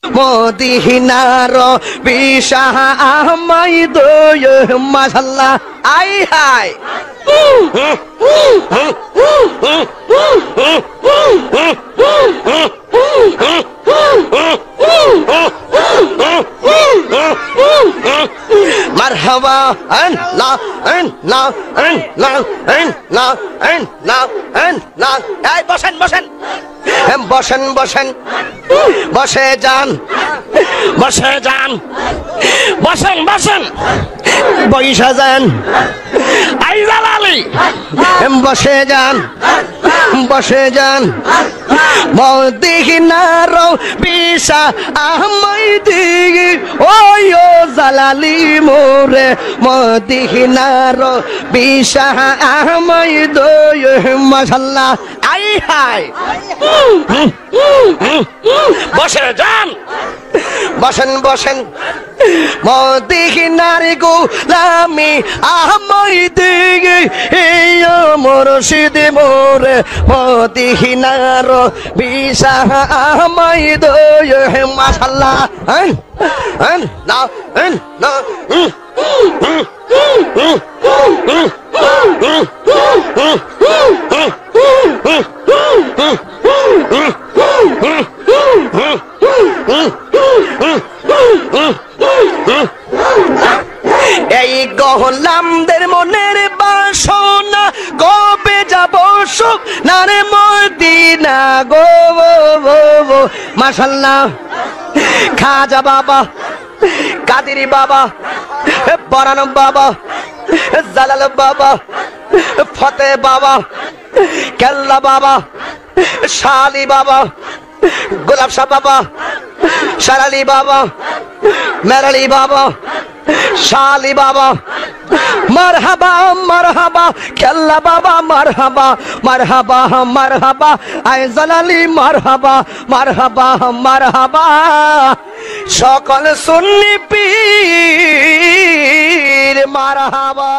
মদিনার বিশাহ আমাই দয় মাশাআল্লাহ আই হাই মারহাবা আল্লাহ আল্লাহ আল্লাহ আল্লাহ আল্লাহ আল্লাহ এই বসেন বসেন বসেন বসেন বসে যান বসে যান বসেন বসেন বইসা যান আই জালালি বসে যান বসে যান মদিনার বিশাহ আমাই দিগি ওই ও জালালি মোরে মদিনার বিশাহ আমাই দয় মাশাআল্লাহ আই হাই বসে যান বসেন বসেন মদিনার গোলামি আমাই দিগি ও মুর্শিদ মোরে মদিনার বিশাহ আমাই দয় মাশাআল্লাহ না না এই গোলামদের মনের বাসনা কবে যাব সুখ নারে মদিনা গো মাশাআল্লাহ খাজা বাবা কাদেরি বাবা বরান বাবা জালাল বাবা ফতে বাবা কেল্লা বাবা শালি বাবা গোলাপ শাহ বাবা শালালি বাবা মেরালি বাবা শালি বাবা মারহাবা মারহাবা কেল্লা বাবা মারহাবা মারহাবা মারহাবা আই জালালি মারহাবা মারহাবা মারহাবা সকল সুন্নি পীর মারহাবা।